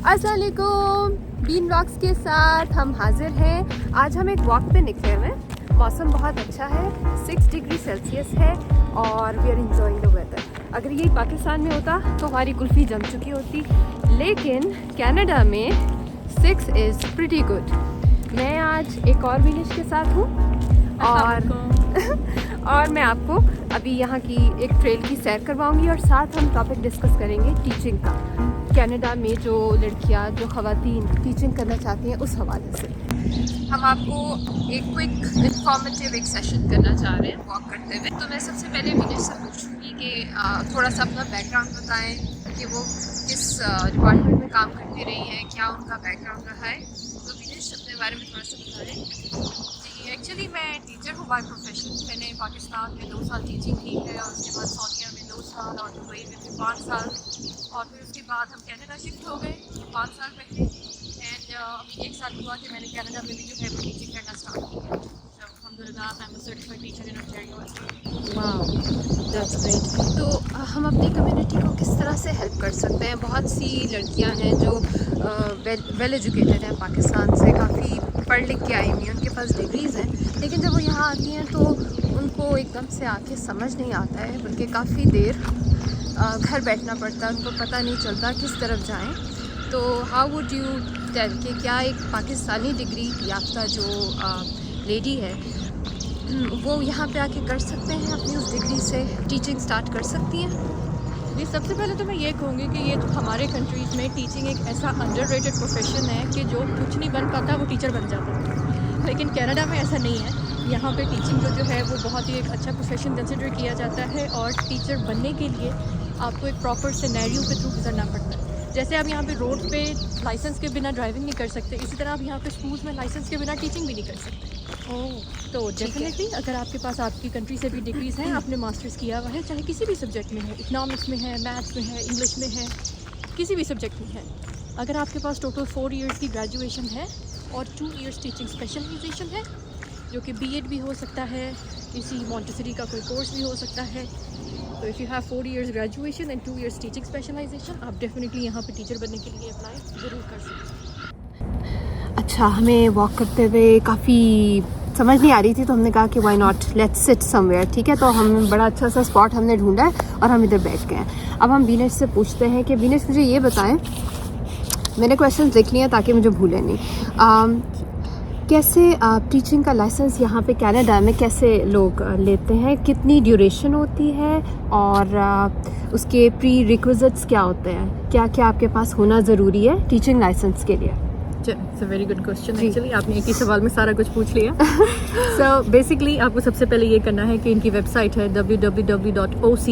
अस्सलाम वालेकुम, been vlogs के साथ हम हाजिर हैं। आज हम एक वॉक पे निकले हुए हैं। मौसम बहुत अच्छा है, 6 डिग्री सेल्सियस है और we are enjoying the weather. अगर ये पाकिस्तान में होता तो हमारी कुल्फ़ी जम चुकी होती, लेकिन कनाडा में 6 इज़ प्रीटी गुड। मैं आज एक और विनिश के साथ हूँ और मैं आपको अभी यहाँ की एक ट्रेल की सैर करवाऊँगी और साथ हम टॉपिक डिस्कस करेंगे टीचिंग का। कनाडा में जो लड़कियाँ, जो ख़वातीन टीचिंग करना चाहती हैं उस हवाले से हम आपको एक क्विक इंफॉर्मेटिव एक सेशन करना चाह रहे हैं वॉक करते हुए। तो मैं सबसे पहले विनिश से पूछूँगी कि थोड़ा सा अपना बैकग्राउंड बताएं कि वो किस डिपार्टमेंट में काम करती रही हैं, क्या उनका बैकग्राउंड रहा है। तो विनिश अपने बारे में थोड़ा सा बताएं। एक्चुअली मैं टीचर हूँ बाय प्रोफेशन। मैंने पाकिस्तान में 2 साल टीचिंग की है और उसके बाद सऊदीया में 2 साल और दुबई में फिर 5 साल और फिर उसके बाद हम कनाडा शिफ्ट हो गए 5 साल पहले। एंड अभी 1 साल हुआ कि मैंने कनाडा में भी जो है वो टीचिंग करना स्टार्ट किया। तो अल्हम्दुलिल्लाह I am a certified teacher in Ontario. वाह, दैट्स ग्रेट। तो हम अपनी कम्युनिटी को किस तरह से हेल्प कर सकते हैं? बहुत सी लड़कियां हैं जो वेल एजुकेटेड हैं, पाकिस्तान से काफ़ी पढ़ लिख के आई हुई हैं, उनके पास डिग्रीज़ हैं, लेकिन जब वो यहाँ आती हैं तो उनको एकदम से आके समझ नहीं आता है, बल्कि काफ़ी देर घर बैठना पड़ता है, उनको पता नहीं चलता किस तरफ जाएं। तो हाउ वुड यू टेल कि क्या एक पाकिस्तानी डिग्री याफ्ता जो लेडी है वो यहाँ पे आके कर सकते हैं, अपनी उस डिग्री से टीचिंग स्टार्ट कर सकती हैं? जी, सबसे पहले तो मैं ये कहूँगी कि ये हमारे कंट्रीज़ में टीचिंग एक ऐसा अंडररेटेड प्रोफेशन है कि जो कुछ नहीं बन पाता वो टीचर बन जाता है। लेकिन कनाडा में ऐसा नहीं है। यहाँ पे टीचिंग जो है वो बहुत ही एक अच्छा प्रोफेशन कंसिडर किया जाता है और टीचर बनने के लिए आपको एक प्रॉपर सिनेरियो के थ्रू गुजरना पड़ता है। जैसे आप यहाँ पे रोड पे लाइसेंस के बिना ड्राइविंग नहीं कर सकते, इसी तरह आप यहाँ पे स्कूल्स में लाइसेंस के बिना टीचिंग भी नहीं कर सकते। तो डेफिनेटली अगर आपके पास आपकी कंट्री से भी डिग्रीज़ हैं, आपने मास्टर्स किया हुआ है, चाहे किसी भी सब्जेक्ट में है, इकनॉमिक्स में है, मैथ्स में है, इंग्लिश में है, किसी भी सब्जेक्ट में है, अगर आपके पास टोटल 4 इयर्स की ग्रेजुएशन है और 2 इयर्स टीचिंग स्पेशलाइजेशन है, जो कि बीएड भी हो सकता है, किसी मॉन्टेसरी का कोई कोर्स भी हो सकता है। तो if you have 4 years graduation and 2 years teaching specialisation, आप डेफिनेटली यहाँ पे टीचर बनने के लिए अप्लाई ज़रूर कर सकते हैं। अच्छा, हमें वॉक करते हुए काफ़ी समझ नहीं आ रही थी, तो हमने कहा कि why not, let's sit somewhere. ठीक है, तो हम बड़ा अच्छा सा स्पॉट हमने ढूंढा है और हम इधर बैठ गए हैं। अब हम विनेश से पूछते हैं कि विनेश मुझे ये बताएं, मैंने क्वेश्चंस लिख लिए हैं ताकि मुझे भूले नहीं। कैसे टीचिंग का लाइसेंस यहाँ पे कनाडा में कैसे लोग लेते हैं, कितनी ड्यूरेशन होती है और उसके प्री रिक्विजिट्स क्या होते हैं, क्या क्या आपके पास होना ज़रूरी है टीचिंग लाइसेंस के लिए? It's a very good question. Actually आपने एक ही सवाल में सारा कुछ पूछ लिया। सो बेसिकली आपको सबसे पहले ये करना है कि इनकी वेबसाइट है www.oct.ca।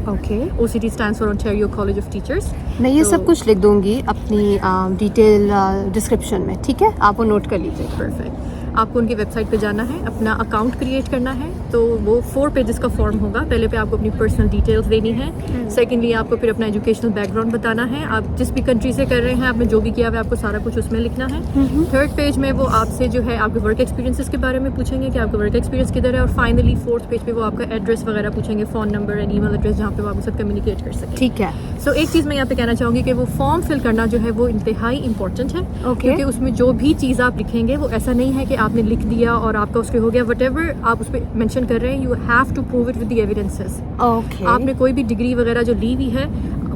Okay, OCT stands for Ontario college of teachers. मैं ये सब कुछ लिख दूंगी अपनी डिटेल डिस्क्रिप्शन में, ठीक है, आप वो नोट कर लीजिए। परफेक्ट। आपको उनकी वेबसाइट पे जाना है, अपना अकाउंट क्रिएट करना है। तो वो 4 पेजेस का फॉर्म होगा। पहले पे आपको अपनी पर्सनल डिटेल्स देनी है। सेकेंडली आपको फिर अपना एजुकेशनल बैकग्राउंड बताना है, आप जिस भी कंट्री से कर रहे हैं, आपने जो भी किया हुआ है आपको सारा कुछ उसमें लिखना है। 3rd पेज में वो आपसे जो है आपके वर्क एक्सपीरियंसेस के बारे में पूछेंगे कि आपका वर्क एक्सपीरियंस किधर है, और फाइनली 4th पेज पे वो आपका एड्रेस वगैरह पूछेंगे, phone number and email address, जहाँ पे वो आपके साथ कम्युनिकेट कर सकें। ठीक है। सो एक चीज़ मैं यहाँ पे कहना चाहूँगी कि वो फॉर्म फिल करना जो है वो इंतहाई इंपॉर्टेंट है। क्योंकि उसमें जो भी चीज़ आप लिखेंगे वो ऐसा नहीं है कि आपने लिख दिया और आपका उसके हो गया। व्हाटएवर आप उस पर मेंशन कर रहे हैं, you have to prove it with the evidences. आपने कोई भी डिग्री वगैरह जो ली हुई है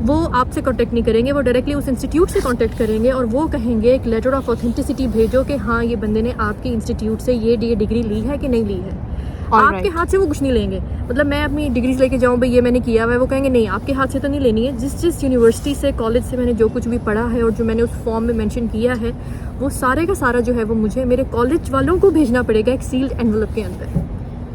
वो आपसे कांटेक्ट नहीं करेंगे, वो डायरेक्टली उस इंस्टीट्यूट से कांटेक्ट करेंगे और वो कहेंगे एक लेटर ऑफ ऑथेंटिसिटी भेजो कि हाँ ये बंदे ने आपके इंस्टीट्यूट से ये डिग्री ली है कि नहीं ली है। आपके हाथ से वो कुछ नहीं लेंगे। मतलब मैं अपनी डिग्रीज लेके जाऊँ भाई ये मैंने किया हुआ है, वो कहेंगे नहीं आपके हाथ से तो नहीं लेनी है। जिस यूनिवर्सिटी से, कॉलेज से मैंने जो कुछ भी पढ़ा है और जो मैंने उस फॉर्म में मेंशन किया है, वो सारे का सारा जो है वो मुझे मेरे कॉलेज वालों को भेजना पड़ेगा एक सील्ड एनवलप के अंदर।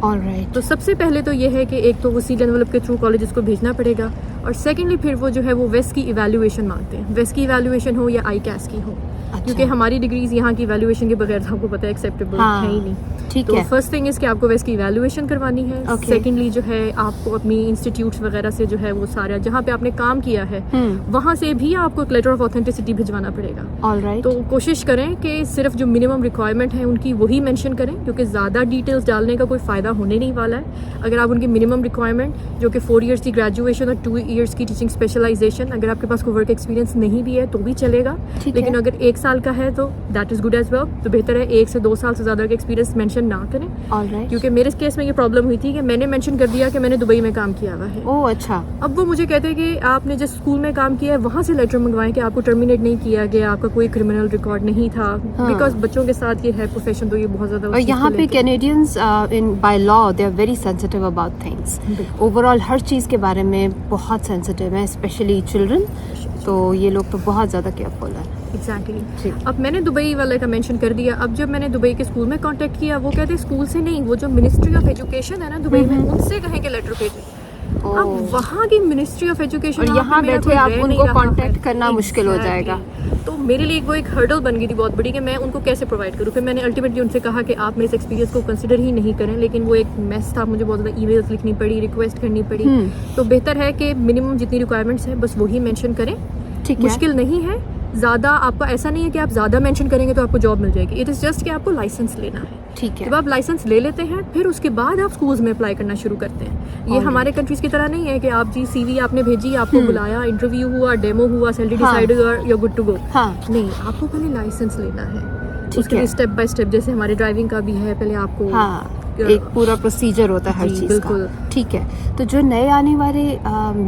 ऑलराइट। तो सबसे पहले तो ये है कि एक तो वो सील्ड एनवलप के थ्रू कॉलेज को भेजना पड़ेगा, और सेकेंडली फिर वो जो है वो वेस्ट की इवैल्यूएशन मांगते हैं, वेस्ट की इवैल्यूएशन हो या ICAS की हो। क्योंकि हमारी डिग्रीज यहाँ की वैल्यूएशन के बगैर तो आपको पता है एक्सेप्टेबल है ही नहीं। ठीक तो है। फर्स्ट थिंग इज़ कि आपको वैसे की इवैल्यूएशन करवानी है। Okay. सेकेंडली जो है आपको अपनी इंस्टीट्यूट्स वगैरह से जो है वो सारा जहाँ पे आपने काम किया है वहाँ से भी आपको एक लेटर ऑफ ऑथेंटिसिटी भिजवाना पड़ेगा। ऑलराइट। तो कोशिश करें कि सिर्फ जो मिनिमम रिक्वायरमेंट है उनकी वही मेंशन करें, क्योंकि ज़्यादा डिटेल्स डालने का कोई फ़ायदा होने नहीं वाला है। अगर आप उनकी मिनिमम रिक्वायरमेंट जो कि 4 इयर्स की ग्रेजुएशन और 2 इयर्स की टीचिंग स्पेशलाइजेशन, अगर आपके पास कोई वर्क एक्सपीरियंस नहीं भी है तो भी चलेगा, लेकिन अगर 1 साल का है तो that is good as well. तो बेहतर है 1 से 2 साल से ज़्यादा का एक्सपीरियंस मेंशन ना करें। ऑलराइट। क्योंकि मेरे केस में ये प्रॉब्लम हुई थी कि मैंने मेंशन कर दिया कि मैंने दुबई में काम किया हुआ है। ओह अच्छा। अब वो मुझे कहते हैं कि आपने जिस स्कूल में काम किया है वहाँ से लेटर मंगवाएं कि आपको टर्मिनेट नहीं किया गया, आपका कोई क्रिमिनल रिकॉर्ड नहीं था। बिकॉज बच्चों के साथ ये है प्रोफेशन, तो ये बहुत ज़्यादा और यहाँ पे Canadians in by law they are very sensitive about things. Overall हर चीज़ के बारे में बहुत सेंसिटिव है, स्पेशली चिल्ड्रन। तो ये लोग तो बहुत ज़्यादा केयरफुल है। एग्जैक्टली। अब मैंने दुबई वाले का मेंशन कर दिया। अब जब मैंने दुबई के स्कूल में कांटेक्ट किया, वो कहते स्कूल से नहीं, वो जो मिनिस्ट्री ऑफ एजुकेशन है ना दुबई में, उनसे कहें कि लेटर भेजें। अब वहाँ की मिनिस्ट्री ऑफ एजुकेशन और यहाँ बैठे आप उनको कांटेक्ट करना मुश्किल हो जाएगा। तो मेरे लिए वो एक हर्डल बन गई थी बहुत बड़ी कि मैं उनको कैसे प्रोवाइड करूँ। फिर मैंने अल्टीमेटली उनसे कहा कि आप मेरे इस एक्सपीरियंस को कंसिडर ही नहीं करें, लेकिन वो एक मेस था, मुझे बहुत ज़्यादा ईमेल्स लिखनी पड़ी, रिक्वेस्ट करनी पड़ी। तो बेहतर है कि मिनिमम जितनी रिक्वायरमेंट्स हैं बस वही मेंशन करें। ठीक है। मुश्किल नहीं है ज़्यादा, आपका ऐसा नहीं है कि आप ज़्यादा मेंशन करेंगे तो आपको जॉब मिल जाएगी। इट इज़ जस्ट कि आपको लाइसेंस लेना है। ठीक है। जब आप लाइसेंस ले लेते हैं फिर उसके बाद आप स्कूल्स में अप्लाई करना शुरू करते हैं। ये हमारे कंट्रीज की तरह नहीं है कि आप जी CV आपने भेजी, आपको बुलाया, इंटरव्यू हुआ, डेमो हुआ, सैलरी डिसाइड हुआ, यू गुड टू गो। नहीं, आपको पहले लाइसेंस लेना है। उसके लिए स्टेप बाय स्टेप, जैसे हमारे ड्राइविंग का भी है, पहले आपको एक पूरा प्रोसीजर होता है हर चीज़ का। ठीक है। तो जो नए आने वाले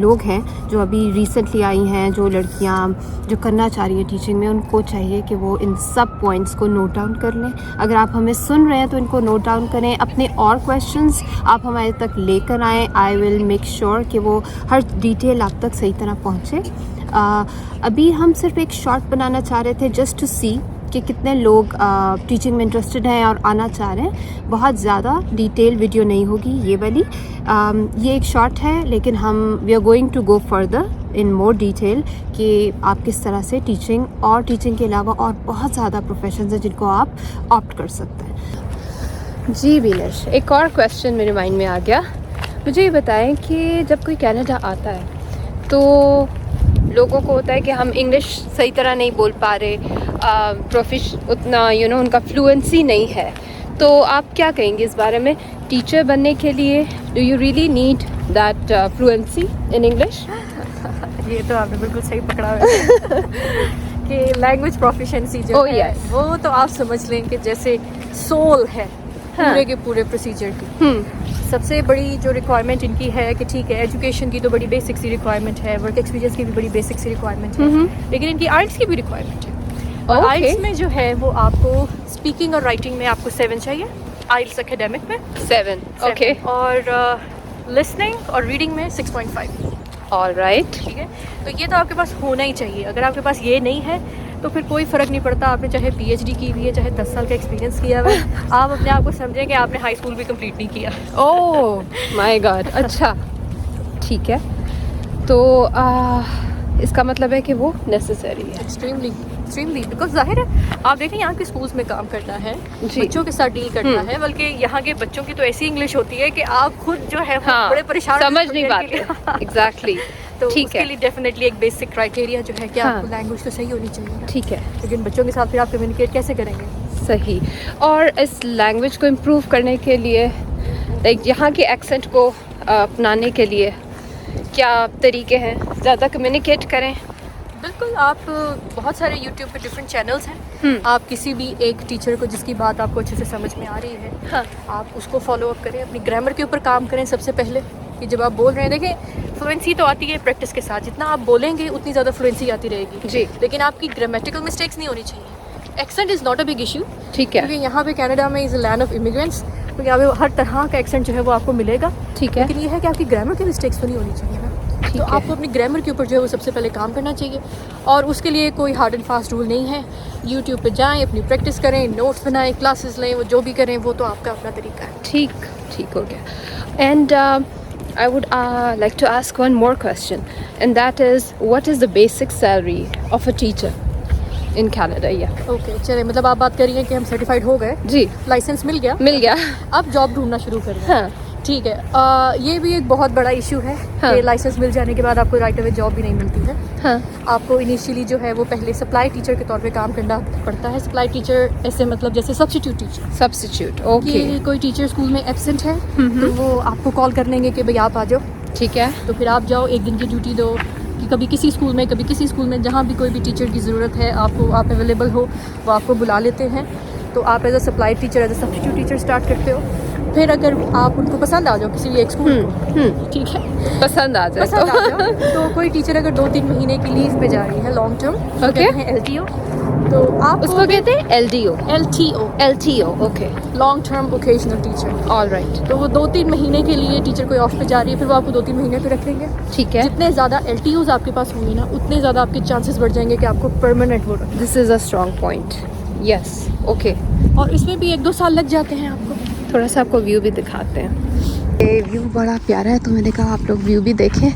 लोग हैं, जो अभी रिसेंटली आई हैं, जो लड़कियां जो करना चाह रही हैं टीचिंग में, उनको चाहिए कि वो इन सब पॉइंट्स को नोट डाउन कर लें। अगर आप हमें सुन रहे हैं तो इनको नोट डाउन करें। अपने और क्वेश्चंस आप हमारे तक लेकर आएँ। आई विल मेक श्योर कि वो हर डिटेल आप तक सही तरह पहुँचे। अभी हम सिर्फ एक शॉर्ट बनाना चाह रहे थे जस्ट टू सी कि कितने लोग टीचिंग में इंटरेस्टेड हैं और आना चाह रहे हैं। बहुत ज़्यादा डिटेल वीडियो नहीं होगी ये वाली। ये एक शॉर्ट है, लेकिन हम we are going to go further in more detail कि आप किस तरह से टीचिंग और टीचिंग के अलावा और बहुत ज़्यादा प्रोफेशंस हैं जिनको आप ऑप्ट कर सकते हैं। जी वीनश, एक और क्वेश्चन मेरे माइंड में आ गया। मुझे ये बताएं कि जब कोई कनाडा आता है तो लोगों को होता है कि हम इंग्लिश सही तरह नहीं बोल पा रहे, उतना उनका फ्लुएंसी नहीं है, तो आप क्या कहेंगे इस बारे में? टीचर बनने के लिए do you really need that fluency in English? ये तो आपने बिल्कुल सही पकड़ा है कि लैंग्वेज प्रोफिशिएंसी जो है वो तो आप समझ लें कि जैसे सोल है पूरे के पूरे प्रोसीजर की। सबसे बड़ी जो रिक्वायरमेंट इनकी है कि ठीक है, एजुकेशन की तो बड़ी बेसिक सी रिक्वायरमेंट है, वर्क एक्सपीरियंस की भी बड़ी बेसिक सी रिक्वायरमेंट है, लेकिन इनकी आइल्स की भी रिक्वायरमेंट है। और आइल्स में जो है वो आपको स्पीकिंग और राइटिंग में आपको 7 चाहिए, आइल्स एकेडमिक में 7 ओके, और लिसनिंग और रीडिंग में 6.5। ऑलराइट, ठीक है। तो ये तो आपके पास होना ही चाहिए। अगर आपके पास ये नहीं है तो फिर कोई फ़र्क नहीं पड़ता, आपने चाहे PhD की हुई है, चाहे 10 साल का एक्सपीरियंस किया हुआ है, आप अपने आप को समझें कि आपने हाई स्कूल भी कंप्लीट नहीं किया। ओह माय गॉड, अच्छा ठीक है। तो इसका मतलब है कि वो नेसेसरी है। एक्सट्रीमली बिकॉज जाहिर है आप देखें यहाँ के स्कूल्स में काम करना है, बच्चों के साथ डील करना है, बल्कि यहाँ के बच्चों की तो ऐसी इंग्लिश होती है कि आप खुद जो है बड़े परेशान समझ नहीं पाते। एग्जैक्टली, तो ठीक उसके है। लिए डेफिनेटली एक बेसिक क्राइटेरिया जो है कि आपको लैंग्वेज तो सही होनी चाहिए। ठीक है, लेकिन बच्चों के साथ फिर आप कम्युनिकेट कैसे करेंगे? सही। और इस लैंग्वेज को इम्प्रूव करने के लिए, लाइक यहाँ के एक्सेंट को अपनाने के लिए क्या तरीके हैं? ज़्यादा कम्युनिकेट करें? बिल्कुल, आप बहुत सारे YouTube पे डिफरेंट चैनल्स हैं। आप किसी भी एक टीचर को जिसकी बात आपको अच्छे से समझ में आ रही है, आप उसको फॉलो अप करें। अपनी ग्रामर के ऊपर काम करें सबसे पहले, कि जब आप बोल रहे हैं, देखें फ्लुएंसी तो आती है प्रैक्टिस के साथ, जितना आप बोलेंगे उतनी ज़्यादा फ्लुएंसी आती रहेगी जी, लेकिन आपकी ग्रामेटिकल मिस्टेक्स नहीं होनी चाहिए। Accent is not a big issue, ठीक है, क्योंकि यहाँ पे कनाडा में is a land of immigrants, तो यहाँ पे हर तरह का एक्सेंट जो है वो आपको मिलेगा। ठीक है, लेकिन ये है कि आपकी ग्रामर की मिस्टेक्स तो नहीं होनी चाहिए ना। तो आपको अपनी ग्रामर के ऊपर जो है वो सबसे पहले काम करना चाहिए, और उसके लिए कोई हार्ड एंड फास्ट रूल नहीं है। YouTube पे जाएं, अपनी प्रैक्टिस करें, नोट्स बनाएं, क्लासेस लें, वो जो भी करें वो तो आपका अपना तरीका है। ठीक हो गया। And I would like to ask one more question, and that is, what is the basic salary of a teacher in Canada. Yeah. Okay चले, मतलब आप बात कर रही हैं कि हम सर्टिफाइड हो गए, जी, लाइसेंस मिल गया, मिल गया. अब जॉब ढूंढना शुरू कर रहे हैं. हाँ. ठीक है. ये भी एक बहुत बड़ा इशू है हाँ. कि लाइसेंस मिल जाने के बाद आपको राइट अवे जॉब भी नहीं मिलती है. हाँ. आपको इनिशियली जो है वो पहले सप्लाई टीचर के तौर पे काम करना पड़ता है. सप्लाई टीचर ऐसे मतलब जैसे सब्स्टिट्यूट टीचर, Substitute. Okay. कि कोई टीचर स्कूल में एब्सेंट है तो वो आपको कॉल कर लेंगे कि भाई आप आ जाओ. ठीक है. तो फिर आप जाओ, एक दिन की ड्यूटी दो, कि कभी किसी स्कूल में कभी किसी स्कूल में, जहाँ भी कोई भी टीचर की ज़रूरत है आपको, आप अवेलेबल हो, वो आपको बुला लेते हैं. तो आप as a supply teacher, as a substitute teacher start करते हो. फिर अगर आप उनको पसंद आ जाओ किसी भी एक स्कूल को, ठीक है, पसंद आ जाए पसंद आ तो. जाओ, तो कोई टीचर अगर 2-3 महीने की लीव पे जा रही है लॉन्ग टर्म, तो Okay. कहते हैं LTO. तो आप उसको कहते हैं LDO. LTO, LTO. Okay. Long term occasional teacher. All right. तो वो 2-3 महीने के लिए टीचर कोई ऑफ पे जा रही है, फिर वो आपको 2-3 महीने पे रख लेंगे. ठीक है. जितने ज़्यादा LTOs आपके पास होंगे ना, उतने ज़्यादा आपके चांसेस बढ़ जाएंगे कि आपको परमानेंट वो रखें. This is a strong point. Yes. Okay. और इसमें भी 1-2 साल लग जाते हैं आपको. थोड़ा सा आपको व्यू भी दिखाते हैं. ये व्यू बड़ा प्यारा है, तो मैंने कहा आप लोग व्यू भी देखें.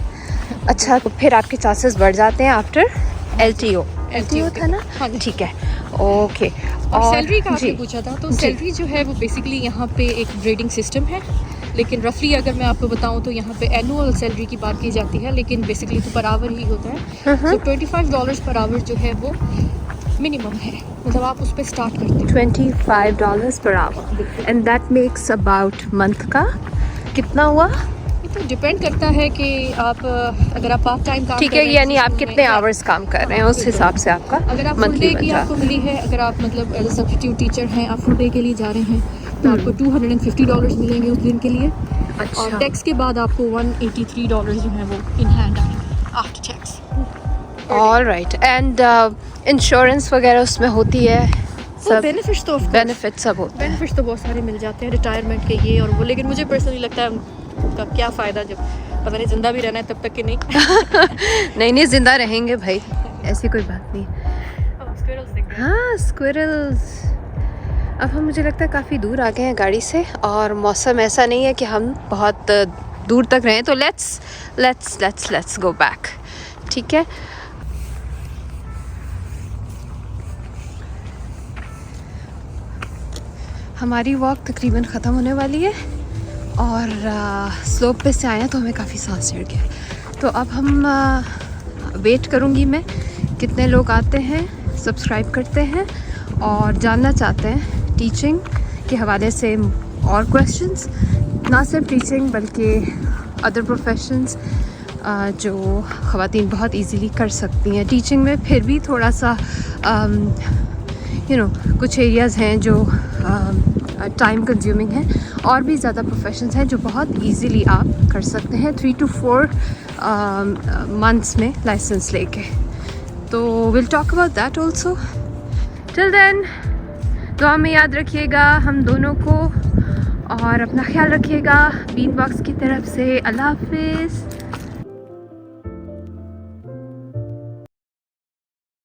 अच्छा, तो फिर आपके चांसेस बढ़ जाते हैं आफ्टर LTO. LTO था ना? हाँ जी. ठीक है. ओके. और सैलरी का आपने जी. पूछा था, तो जी. सैलरी जो है वो बेसिकली यहाँ पे एक ग्रेडिंग सिस्टम है. लेकिन रफली अगर मैं आपको बताऊँ तो यहाँ पे एनुअल सैलरी की बात की जाती है, लेकिन बेसिकली तो पर आवर ही होता है. तो $25 पर आवर जो है वो मिनिमम है, मतलब आप उस पर स्टार्ट करते हो. $25 per hour. And that makes about month का कितना हुआ? ये तो डिपेंड करता है कि आप अगर आप पार्ट टाइम काम ठीक कर है, रहे हैं यानी किसी आप स्कूल में, कितने या आवर्स काम कर रहे हैं उस हिसाब से आपका अगर आप फुल मंथली डे बन की जाता आपको मिली है, अगर आप मतलब एज अ सब्स्टिट्यूट टीचर हैं, आप फुल डे के लिए जा रहे हैं, तो आपको $250 मिलेंगे उस दिन के लिए. अच्छा. और टैक्स के बाद आपको $183 जो है वो इन हैंड आएंगे after tax. All right. And insurance वगैरह उसमें होती है, सब बेनिफिट्स तो बेनिफिट सब होते हैं. बेनिफिट्स तो बहुत सारे मिल जाते हैं, रिटायरमेंट के ये और वो. लेकिन मुझे पर्सनली लगता है उनका क्या फ़ायदा, जब पता नहीं ज़िंदा भी रहना है तब तक कि नहीं. नहीं नहीं, जिंदा रहेंगे भाई, ऐसी कोई बात नहीं. हाँ, स्क्विरल्स. अब हम, मुझे लगता है काफ़ी दूर आ गए हैं गाड़ी से, और मौसम ऐसा नहीं है कि हम बहुत दूर तक रहें, तो लेट्स गो बैक. ठीक है. हमारी वॉक तकरीबन ख़त्म होने वाली है, और स्लोप पे से आए हैं तो हमें काफ़ी सांस चढ़ गया. तो अब हम वेट करूँगी मैं कितने लोग आते हैं, सब्सक्राइब करते हैं और जानना चाहते हैं टीचिंग के हवाले से और क्वेश्चंस. ना सिर्फ टीचिंग बल्कि अदर प्रोफेशंस जो ख़वातीन बहुत इजीली कर सकती हैं. टीचिंग में फिर भी थोड़ा सा कुछ एरियाज़ हैं जो टाइम कंज्यूमिंग हैं, और भी ज़्यादा प्रोफेशंस हैं जो बहुत इजीली आप कर सकते हैं 3 to 4 मंथ्स में लाइसेंस लेके. तो will talk about that also. Till then दुआ में याद रखिएगा हम दोनों को, और अपना ख्याल रखिएगा. बीन बॉक्स की तरफ से अल्लाह हाफिज़.